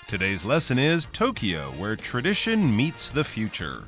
Today's lesson is Tokyo, where tradition meets the future.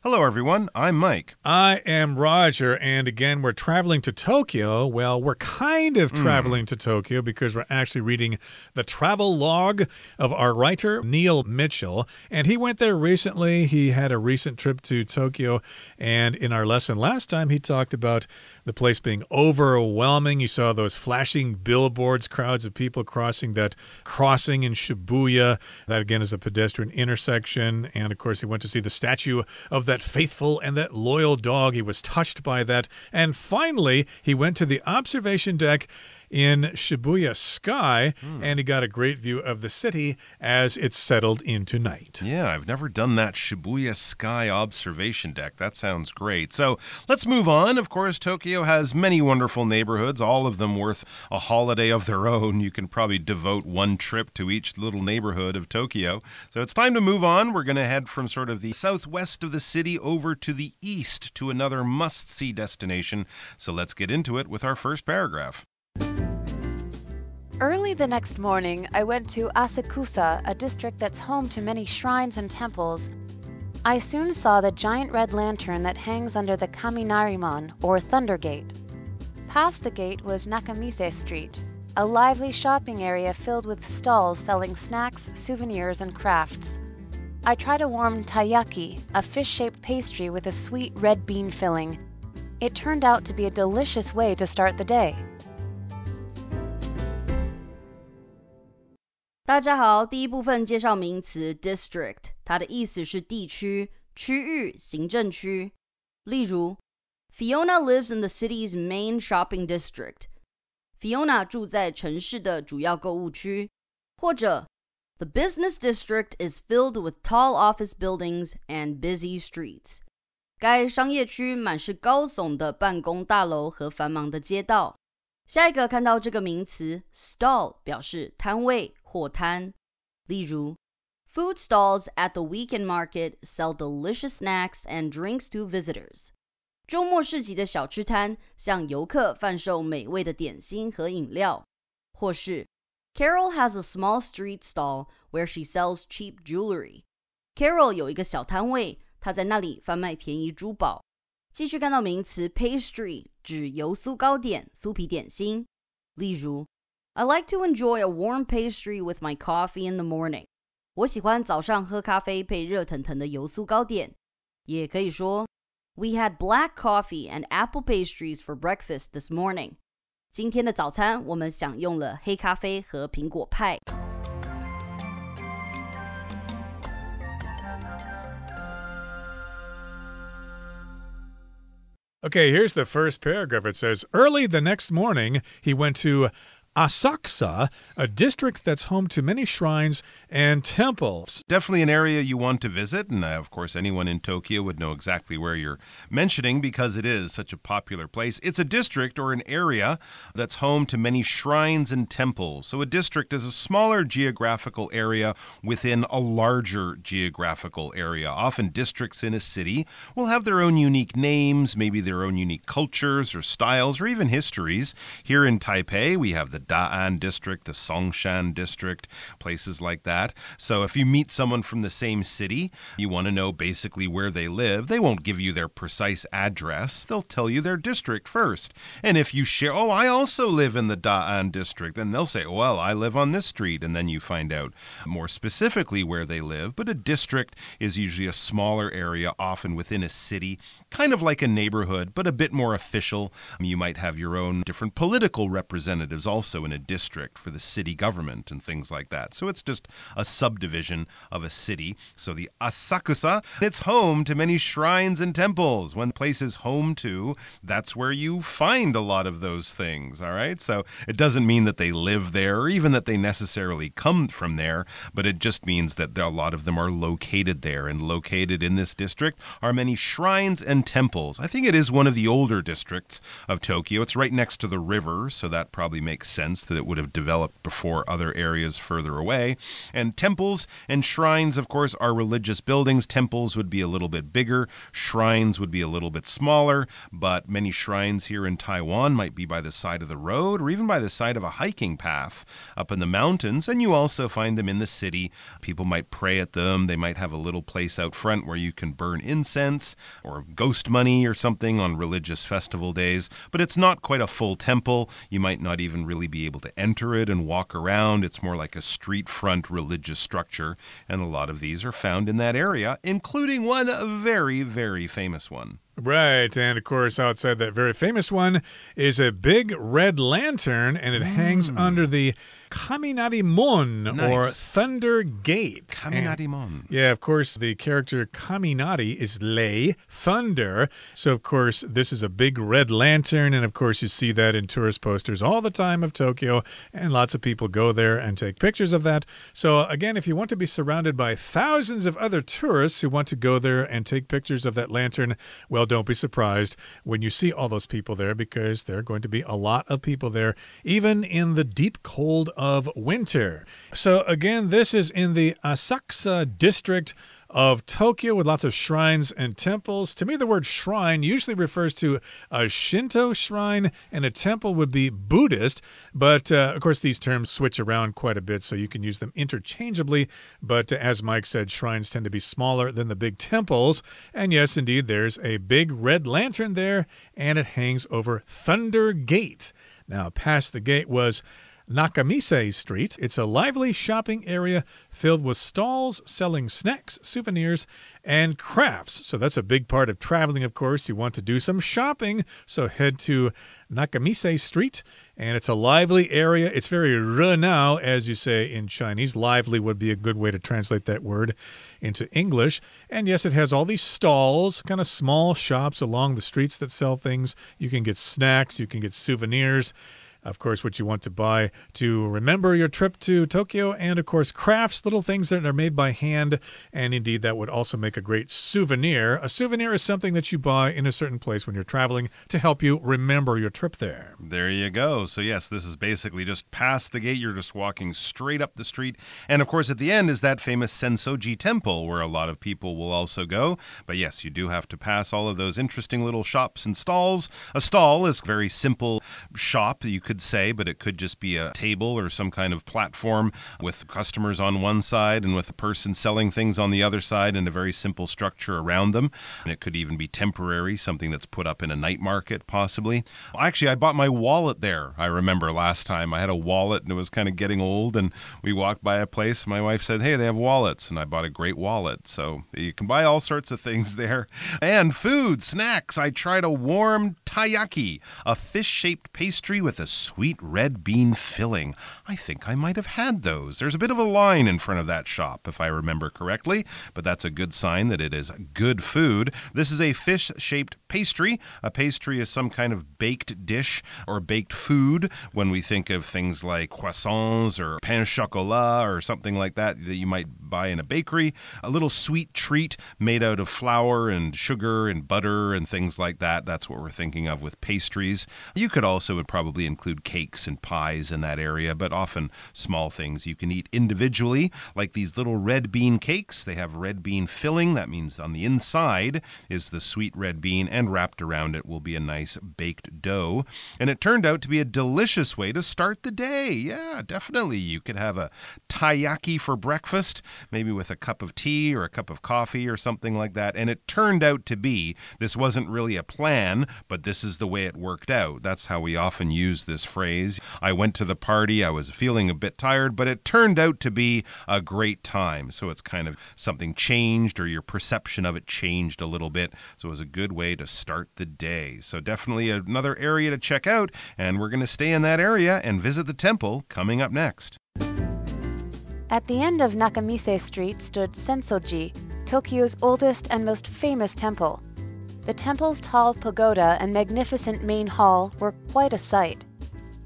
Hello, everyone. I'm Mike. I am Roger, and again, we're traveling to Tokyo. Well, we're kind of traveling to Tokyo because we're actually reading the travel log of our writer, Neil Mitchell, and he went there recently. He had a recent trip to Tokyo, and in our lesson last time, he talked about the place being overwhelming. You saw those flashing billboards, crowds of people crossing that crossing in Shibuya. That, again, is a pedestrian intersection, and, of course, he went to see the statue of that faithful and that loyal dog. He was touched by that. And finally, he went to the observation deck in Shibuya Sky, and he got a great view of the city as it settled into night. Yeah, I've never done that Shibuya Sky observation deck. That sounds great. So let's move on. Of course, Tokyo has many wonderful neighborhoods, all of them worth a holiday of their own. You can probably devote one trip to each little neighborhood of Tokyo. So it's time to move on. We're going to head from sort of the southwest of the city over to the east to another must-see destination. So let's get into it with our first paragraph. Early the next morning, I went to Asakusa, a district that's home to many shrines and temples. I soon saw the giant red lantern that hangs under the Kaminariman, or Thunder Gate. Past the gate was Nakamise Street, a lively shopping area filled with stalls selling snacks, souvenirs, and crafts. I tried a warm taiyaki, a fish-shaped pastry with a sweet red bean filling. It turned out to be a delicious way to start the day. 大家好，第一部分介绍名词 district， 它的意思是地区、区域、行政区。例如 Fiona lives in the city's main shopping district. Fiona 住在城市的主要购物区。或者 The business district is filled with tall office buildings and busy streets. 该商业区满是高耸的办公大楼和繁忙的街道。下一个看到这个名词 stall 表示摊位或摊，例如 Food stalls at the weekend market sell delicious snacks and drinks to visitors. 周末市集的小吃摊向游客贩售美味的点心和饮料。或是 Carol has a small street stall where she sells cheap jewelry. Carol 有一个小摊位，她在那里贩卖便宜珠宝。继续看到名词 pastry 指油酥糕点、酥皮点心。例如 I like to enjoy a warm pastry with my coffee in the morning. 我喜欢早上喝咖啡配热腾腾的油酥糕点。也可以说 We had black coffee and apple pastries for breakfast this morning. 今天的早餐我们享用了黑咖啡和苹果派。Okay, here's the first paragraph. It says, early the next morning, he went to Asakusa, a district that's home to many shrines and temples. Definitely an area you want to visit, and of course anyone in Tokyo would know exactly where you're mentioning because it is such a popular place. It's a district or an area that's home to many shrines and temples. So a district is a smaller geographical area within a larger geographical area. Often districts in a city will have their own unique names, maybe their own unique cultures or styles or even histories. Here in Taipei, we have the Da'an district, the Songshan district, places like that. So if you meet someone from the same city, you want to know basically where they live. They won't give you their precise address. They'll tell you their district first. And if you share, oh, I also live in the Da'an district, then they'll say, well, I live on this street. And then you find out more specifically where they live. But a district is usually a smaller area, often within a city, kind of like a neighborhood, but a bit more official. You might have your own different political representatives also in a district for the city government and things like that. So it's just a subdivision of a city. So the Asakusa, it's home to many shrines and temples. When the place is home to, that's where you find a lot of those things, all right? So it doesn't mean that they live there or even that they necessarily come from there, but it just means that a lot of them are located there, and located in this district are many shrines and temples. I think it is one of the older districts of Tokyo. It's right next to the river, so that probably makes sense. sense that it would have developed before other areas further away. And temples and shrines, of course, are religious buildings. Temples would be a little bit bigger. Shrines would be a little bit smaller. But many shrines here in Taiwan might be by the side of the road or even by the side of a hiking path up in the mountains. And you also find them in the city. People might pray at them. They might have a little place out front where you can burn incense or ghost money or something on religious festival days. But it's not quite a full temple. You might not even really be able to enter it and walk around. It's more like a street front religious structure. And a lot of these are found in that area, including one very, very famous one. Right, and of course, outside that very famous one is a big red lantern, and it hangs under the Kaminari-mon, or Thunder Gate. Kaminari-mon. Yeah, of course, the character Kaminari is Lei, thunder. So, of course, this is a big red lantern, and of course, you see that in tourist posters all the time of Tokyo, and lots of people go there and take pictures of that. So, again, if you want to be surrounded by thousands of other tourists who want to go there and take pictures of that lantern, well, don't be surprised when you see all those people there, because there are going to be a lot of people there, even in the deep cold of winter. So again, this is in the Asakusa district of Tokyo with lots of shrines and temples. To me, the word shrine usually refers to a Shinto shrine, and a temple would be Buddhist. But, of course, these terms switch around quite a bit, so you can use them interchangeably. But as Mike said, shrines tend to be smaller than the big temples. And yes, indeed, there's a big red lantern there, and it hangs over Thunder Gate. Now, past the gate was Nakamise Street. It's a lively shopping area filled with stalls selling snacks, souvenirs, and crafts. So that's a big part of traveling, of course. You want to do some shopping, so head to Nakamise Street. And it's a lively area. It's very renau, as you say in Chinese. Lively would be a good way to translate that word into English. And yes, it has all these stalls, kind of small shops along the streets that sell things. You can get snacks, you can get souvenirs. Of course, what you want to buy to remember your trip to Tokyo, and of course, crafts, little things that are made by hand, and indeed that would also make a great souvenir. A souvenir is something that you buy in a certain place when you're traveling to help you remember your trip there. There you go. So yes, this is basically just past the gate. You're just walking straight up the street. And of course, at the end is that famous Sensoji Temple, where a lot of people will also go. But yes, you do have to pass all of those interesting little shops and stalls. A stall is a very simple shop, you could say, but it could just be a table or some kind of platform with customers on one side and with a person selling things on the other side, and a very simple structure around them. And it could even be temporary, something that's put up in a night market, possibly. Actually, I bought my wallet there. I remember last time I had a wallet and it was kind of getting old, and we walked by a place. My wife said, "Hey, they have wallets," and I bought a great wallet. So you can buy all sorts of things there. And food, snacks. I tried a warm taiyaki, a fish-shaped pastry with a sweet red bean filling. I think I might have had those. There's a bit of a line in front of that shop, if I remember correctly, but that's a good sign that it is good food. This is a fish-shaped pastry. A pastry is some kind of baked dish or baked food when we think of things like croissants or pain au chocolat or something like that you might buy in a bakery. A little sweet treat made out of flour and sugar and butter and things like that. That's what we're thinking of with pastries. You could also would probably include cakes and pies in that area, but often small things you can eat individually, like these little red bean cakes. They have red bean filling. That means on the inside is the sweet red bean, and wrapped around it will be a nice baked dough. And it turned out to be a delicious way to start the day. Yeah, definitely. You could have a taiyaki for breakfast, maybe with a cup of tea or a cup of coffee or something like that. And it turned out to be, this wasn't really a plan, but this is the way it worked out. That's how we often use this phrase. I went to the party, I was feeling a bit tired, but it turned out to be a great time. So it's kind of something changed, or your perception of it changed a little bit. So it was a good way to start the day. So definitely another area to check out, and we're going to stay in that area and visit the temple coming up next. At the end of Nakamise Street stood Sensoji, Tokyo's oldest and most famous temple. The temple's tall pagoda and magnificent main hall were quite a sight.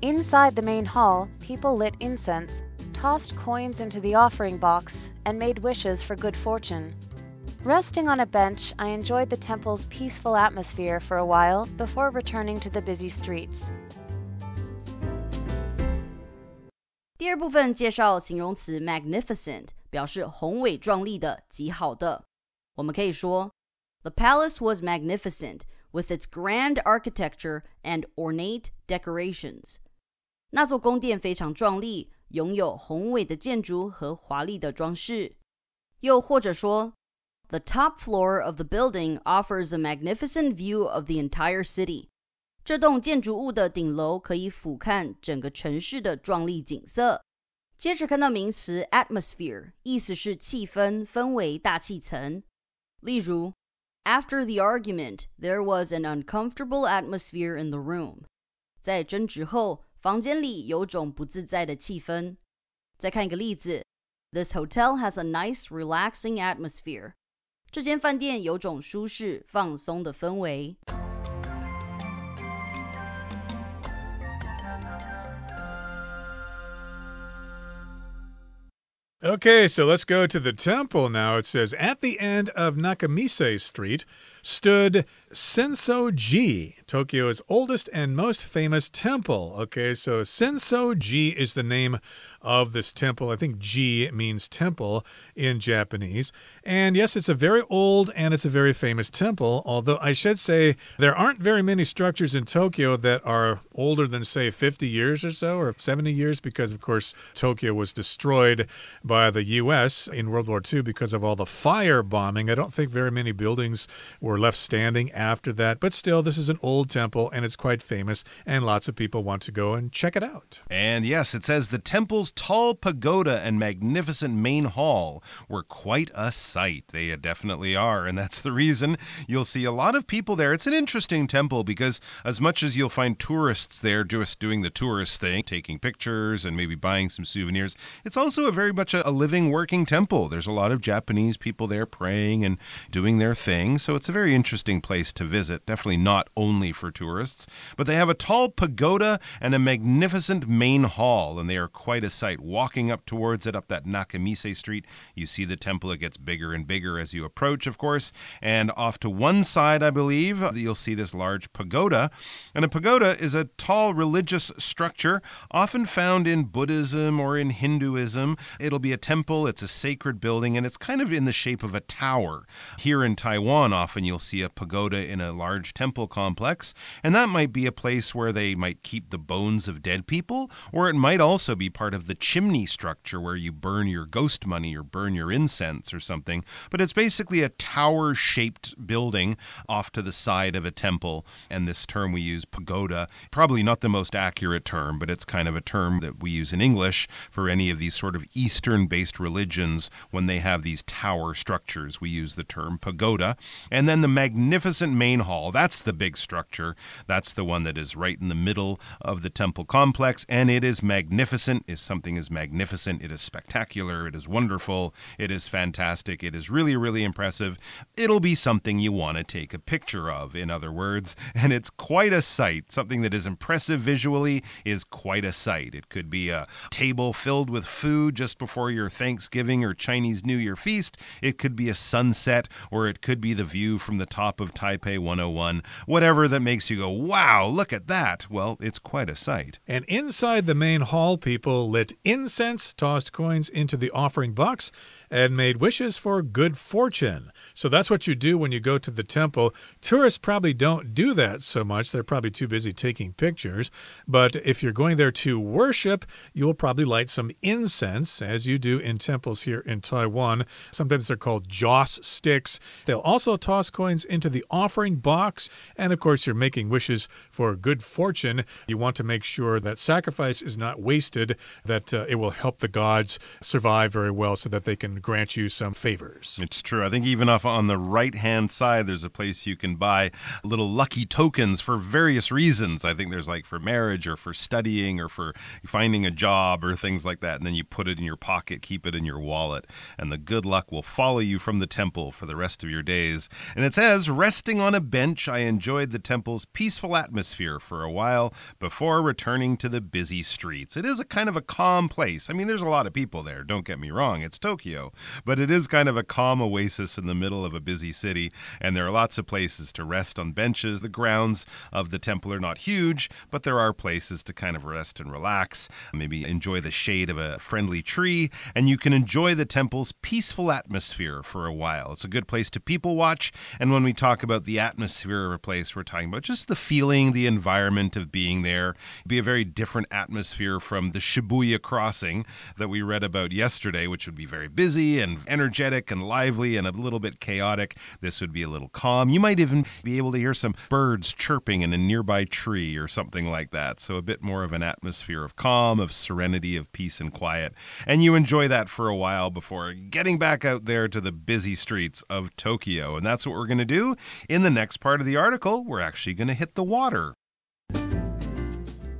Inside the main hall, people lit incense, tossed coins into the offering box, and made wishes for good fortune. Resting on a bench, I enjoyed the temple's peaceful atmosphere for a while before returning to the busy streets. 第二部分介绍形容词 magnificent， 表示宏伟壮丽的、极好的。我们可以说 The palace was magnificent with its grand architecture and ornate decorations. 那座宫殿非常壮丽，拥有宏伟的建筑和华丽的装饰。又或者说 The top floor of the building offers a magnificent view of the entire city. 这栋建筑物的顶楼可以俯瞰整个城市的壮丽景色。接着看到名词 atmosphere， 意思是气氛、氛围、大气层。例如 After the argument, there was an uncomfortable atmosphere in the room. 在争执后，房间里有种不自在的气氛。再看一个例子 This hotel has a nice, relaxing atmosphere. 这间饭店有种舒适、放松的氛围。Okay, so let's go to the temple now. It says, at the end of Nakamise Street stood Senso-ji, Tokyo's oldest and most famous temple. Okay, so Senso-ji is the name of this temple. I think ji means temple in Japanese. And yes, it's a very old and it's a very famous temple, although I should say there aren't very many structures in Tokyo that are older than, say, 50 years or so, or 70 years, because, of course, Tokyo was destroyed by the U.S. in World War II because of all the fire bombing. I don't think very many buildings were left standing after that, but still, this is an old temple and it's quite famous, and lots of people want to go and check it out. And yes, it says the temple's tall pagoda and magnificent main hall were quite a sight. They definitely are, and that's the reason you'll see a lot of people there. It's an interesting temple because as much as you'll find tourists there just doing the tourist thing, taking pictures and maybe buying some souvenirs, it's also very much a living, working temple. There's a lot of Japanese people there praying and doing their thing, so it's a very interesting place to visit. Definitely not only for tourists, but they have a tall pagoda and a magnificent main hall, and they are quite a sight. Walking up towards it, up that Nakamise Street, you see the temple. It gets bigger and bigger as you approach, of course, and off to one side, I believe, you'll see this large pagoda, and a pagoda is a tall religious structure often found in Buddhism or in Hinduism. It'll be a temple, it's a sacred building, and it's kind of in the shape of a tower. Here in Taiwan, often you'll see a pagoda in a large temple complex, and that might be a place where they might keep the bones of dead people, or it might also be part of the chimney structure where you burn your ghost money or burn your incense or something. But it's basically a tower-shaped building off to the side of a temple, and this term we use, pagoda, probably not the most accurate term, but it's kind of a term that we use in English for any of these sort of Eastern-based religions. When they have these tower structures, we use the term pagoda. And then the magnificent main hall, that's the big structure. That's the one that is right in the middle of the temple complex, and it is magnificent. If something is magnificent, it is spectacular, it is wonderful, it is fantastic, it is really, really impressive. It'll be something you want to take a picture of, in other words, and it's quite a sight. Something that is impressive visually is quite a sight. It could be a table filled with food just before your Thanksgiving or Chinese New Year feast. It could be a sunset, or it could be the view from the top of Taipei 101. Whatever that makes you go, wow, look at that. Well, it's quite a sight. And inside the main hall, people lit incense, tossed coins into the offering box, and made wishes for good fortune. So that's what you do when you go to the temple. Tourists probably don't do that so much. They're probably too busy taking pictures. But if you're going there to worship, you'll probably light some incense, as you do in temples here in Taiwan. Sometimes they're called joss sticks. They'll also toss coins into the offering box. And of course, you're making wishes for good fortune. You want to make sure that sacrifice is not wasted, that it will help the gods survive very well so that they can grant you some favors. It's true. I think even off on the right-hand side, there's a place you can buy little lucky tokens for various reasons. I think there's like for marriage or for studying or for finding a job or things like that. And then you put it in your pocket pocket, keep it in your wallet, and the good luck will follow you from the temple for the rest of your days. And it says, resting on a bench, I enjoyed the temple's peaceful atmosphere for a while before returning to the busy streets. It is a kind of a calm place. I mean, there's a lot of people there, don't get me wrong, it's Tokyo, but it is kind of a calm oasis in the middle of a busy city, and there are lots of places to rest on benches. The grounds of the temple are not huge, but there are places to kind of rest and relax, maybe enjoy the shade of a friendly tree, and you can enjoy the temple's peaceful atmosphere for a while. It's a good place to people watch, and when we talk about the atmosphere of a place, we're talking about just the feeling, the environment of being there. It'd be a very different atmosphere from the Shibuya crossing that we read about yesterday, which would be very busy and energetic and lively and a little bit chaotic. This would be a little calm. You might even be able to hear some birds chirping in a nearby tree or something like that. So a bit more of an atmosphere of calm, of serenity, of peace and quiet. And you enjoy that for a while before getting back out there to the busy streets of Tokyo. And that's what we're going to do in the next part of the article. We're actually going to hit the water.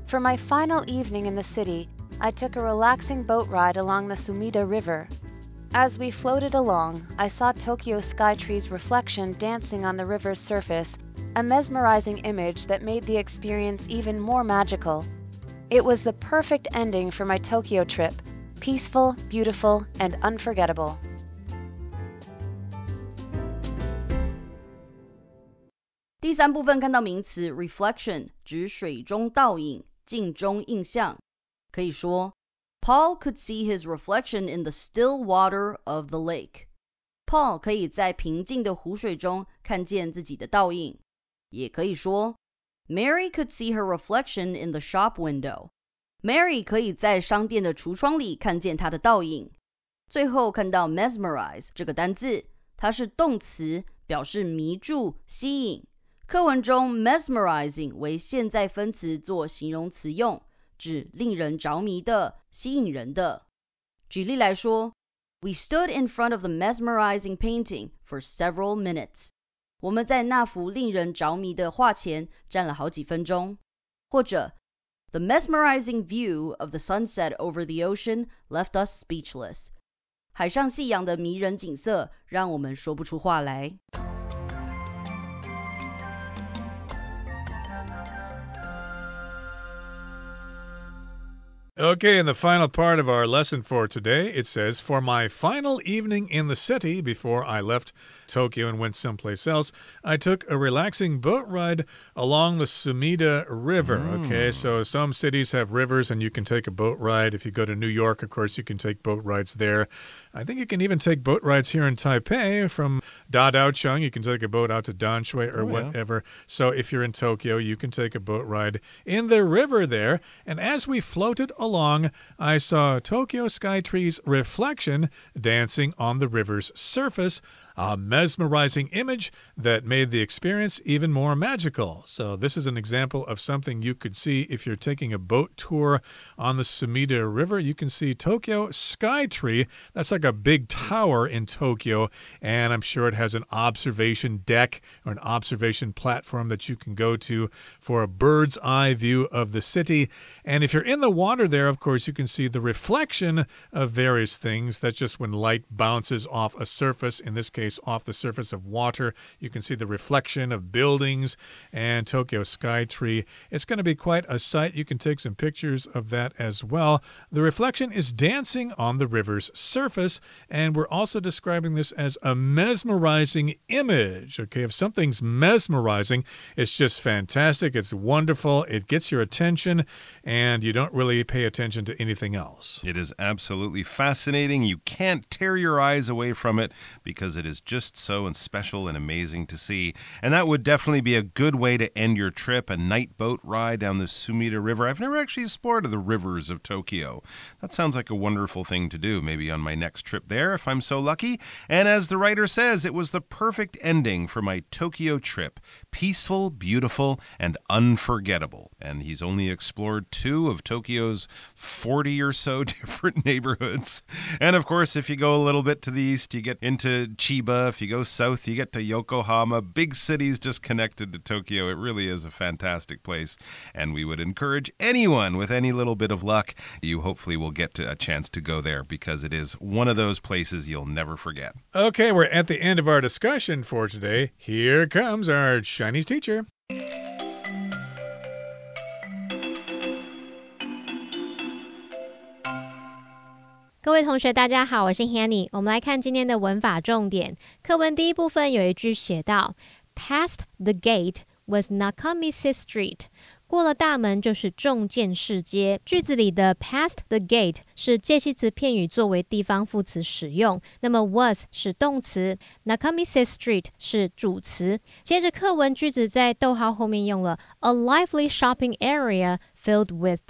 For my final evening in the city, I took a relaxing boat ride along the Sumida River. As we floated along, I saw Tokyo Skytree's reflection dancing on the river's surface, a mesmerizing image that made the experience even more magical. It was the perfect ending for my Tokyo trip, peaceful, beautiful, and unforgettable. 第三部分看到名词 reflection 指水中倒影、镜中印象，可以说 Paul could see his reflection in the still water of the lake. Paul 可以在平静的湖水中看见自己的倒影，也可以说 Mary could see her reflection in the shop window. Mary 可以在商店的橱窗里看见她的倒影。最后看到 mesmerize 这个单字，它是动词，表示迷住、吸引。课文中 mesmerizing 为现在分词做形容词用，指令人着迷的、吸引人的。举例来说 We stood in front of the mesmerizing painting for several minutes. 我们在那幅令人着迷的画前站了好几分钟。或者 The mesmerizing view of the sunset over the ocean left us speechless. 海上夕阳的迷人景色让我们说不出话来。Okay, in the final part of our lesson for today, it says, For my final evening in the city before I left Tokyo and went someplace else, I took a relaxing boat ride along the Sumida River. Okay, so some cities have rivers and you can take a boat ride. If you go to New York, of course, you can take boat rides there. I think you can even take boat rides here in Taipei from Dadaocheng. You can take a boat out to Danshui or whatever. So if you're in Tokyo, you can take a boat ride in the river there. And as we floated along, I saw Tokyo Skytree's reflection dancing on the river's surface, a mesmerizing image that made the experience even more magical. So this is an example of something you could see if you're taking a boat tour on the Sumida River. You can see Tokyo Skytree. That's like a big tower in Tokyo, and I'm sure it has an observation deck or an observation platform that you can go to for a bird's eye view of the city. And if you're in the water there, of course, you can see the reflection of various things. That's just when light bounces off a surface, in this case, off the surface of water. You can see the reflection of buildings and Tokyo Skytree. It's going to be quite a sight. You can take some pictures of that as well. The reflection is dancing on the river's surface, and we're also describing this as a mesmerizing image. Okay, if something's mesmerizing, it's just fantastic. It's wonderful. It gets your attention, and you don't really pay attention to anything else. It is absolutely fascinating. You can't tear your eyes away from it because it is just so special and amazing to see. And that would definitely be a good way to end your trip, a night boat ride down the Sumida River. I've never actually explored the rivers of Tokyo. That sounds like a wonderful thing to do, maybe on my next trip there if I'm so lucky. And as the writer says, it was the perfect ending for my Tokyo trip. Peaceful, beautiful, and unforgettable. And he's only explored 2 of Tokyo's 40 or so different neighborhoods. And of course, if you go a little bit to the east, you get into Chiba Chiba. If you go south, you get to Yokohama. Big cities just connected to Tokyo. It really is a fantastic place. And we would encourage anyone with any little bit of luck, you hopefully will get a chance to go there because it is one of those places you'll never forget. Okay, we're at the end of our discussion for today. Here comes our Chinese teacher. 各位同学大家好，我是 Hanny。 我们来看今天的文法重点。课文第一部分有一句写到 Past the gate was Nakamichi Street。 过了大门就是重建市街。句子里的 past the gate 是介系词片语作为地方副词使用，那么 was 是动词， Nakamichi Street 是主词。接着课文句子在逗号后面用了 a lively shopping area filled with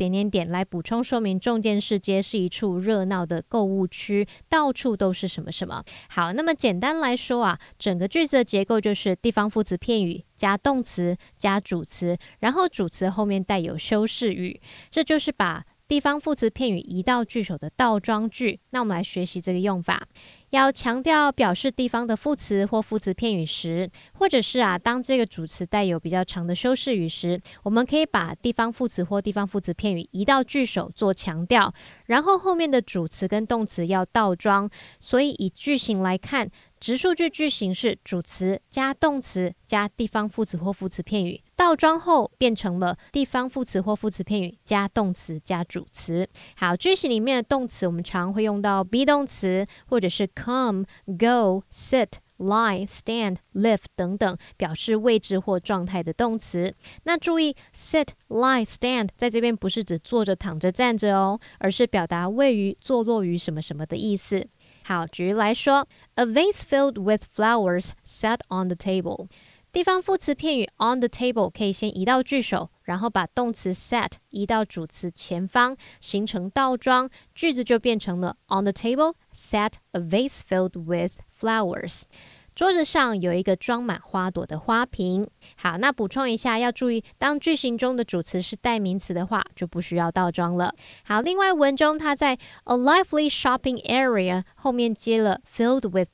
来补充说明重建市街是一处热闹的购物区，到处都是什么什么。好，那么简单来说啊，整个句子的结构就是地方副词片语加动词加主词，然后主词后面带有修饰语，这就是把地方副词片语移到句首的倒装句。那我们来学习这个用法。要强调表示地方的副词或副词片语时，或者是当这个主词带有比较长的修饰语时，我们可以把地方副词或地方副词片语移到句首做强调，然后后面的主词跟动词要倒装。所以以句型来看，直述句句型是主词加动词加地方副词或副词片语，倒装后变成了地方副词或副词片语加动词加主词。好，句型里面的动词我们常会用到 be 动词或者是 come, go, sit, lie, stand, live 等等，表示位置或状态的动词。那注意 sit, lie, stand 在这边不是指坐着、躺着、站着哦，而是表达位于、坐落于什么什么的意思。好，举例来说 A vase filled with flowers sat on the table。 地方副词片语 on the table 可以先移到句首，然后把动词 sat 移到主词前方，形成倒装，句子就变成了 On the table sat a vase filled with flowers。桌子上有一个装满花朵的花瓶。好，那补充一下，要注意当句型中的主词是代名词的话，就不需要倒装了。好，另外文中它在 a lively shopping area 后面接了 filled with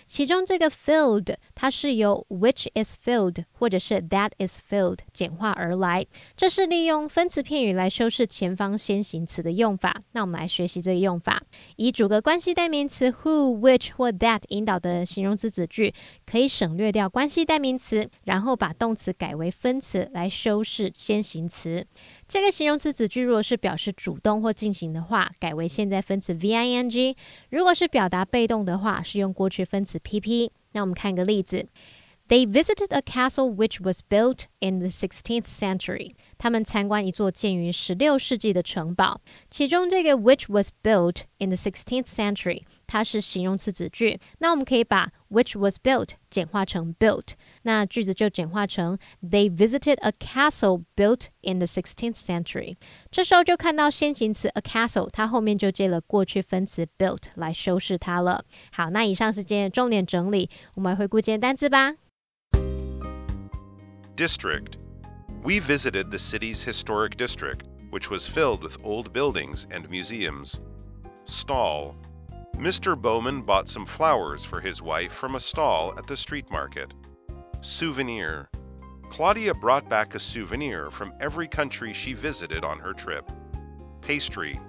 其中这个 filled 它是由 which is filled 或者是 that is filled 简化而来，这是利用分词片语来修饰前方先行词的用法。那我们来学习这个用法，以主格关系代名词 who, which 或 that 引导的形容词子句，可以省略掉关系代名词，然后把动词改为分词来修饰先行词。这个形容词子句如果是表示主动或进行的话，改为现在分词 VING； 如果是表达被动的话，是用过去分词 PP。那我们看个例子。They visited a castle which was built in the 16th century. 他们参观一座建于16世纪的城堡。其中这个 which was built in the 16th century 它是形容词子句，那我们可以把 which was built 简化成 built， 那句子就简化成 They visited a castle built in the 16th century。 这时候就看到先行词 a castle 它后面就接了过去分词 built 来修饰它了。好，那以上是今天的重点整理，我们来回顾今天的单字吧。District. We visited the city's historic district, which was filled with old buildings and museums. Stall. Mr. Bowman bought some flowers for his wife from a stall at the street market. Souvenir. Claudia brought back a souvenir from every country she visited on her trip. Pastry.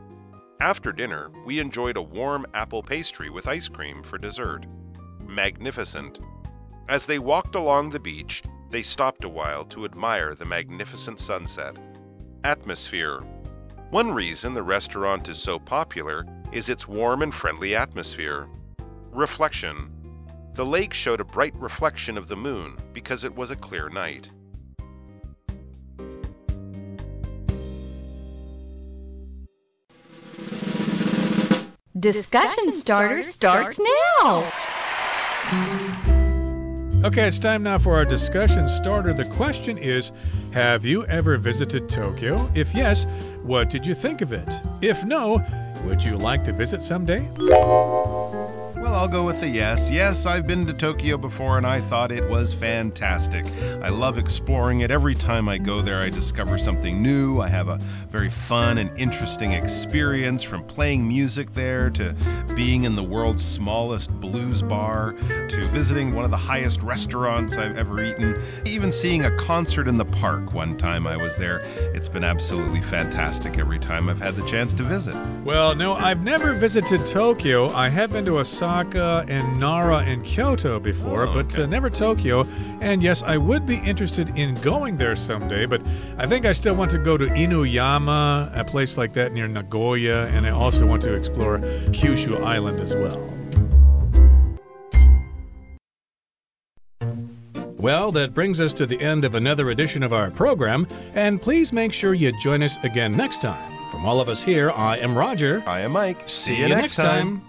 After dinner, we enjoyed a warm apple pastry with ice cream for dessert. Magnificent. As they walked along the beach, they stopped a while to admire the magnificent sunset. Atmosphere. One reason the restaurant is so popular is its warm and friendly atmosphere. Reflection. The lake showed a bright reflection of the moon because it was a clear night. Discussion Starter starts now! Okay, it's time now for our discussion starter. The question is, have you ever visited Tokyo? If yes, what did you think of it? If no, would you like to visit someday? Well, I'll go with a yes. Yes, I've been to Tokyo before and I thought it was fantastic. I love exploring it. Every time I go there, I discover something new. I have a very fun and interesting experience, from playing music there to being in the world's smallest blues bar, to visiting one of the highest restaurants I've ever eaten, even seeing a concert in the park one time I was there. It's been absolutely fantastic every time I've had the chance to visit. Well, no, I've never visited Tokyo. I have been to Osaka and Nara and Kyoto before, but never Tokyo. And yes, I would be interested in going there someday, but I think I still want to go to Inuyama, a place like that near Nagoya, and I also want to explore Kyushu Island as well. Well, that brings us to the end of another edition of our program, and please make sure you join us again next time. From all of us here, I am Roger. I am Mike. See you next time.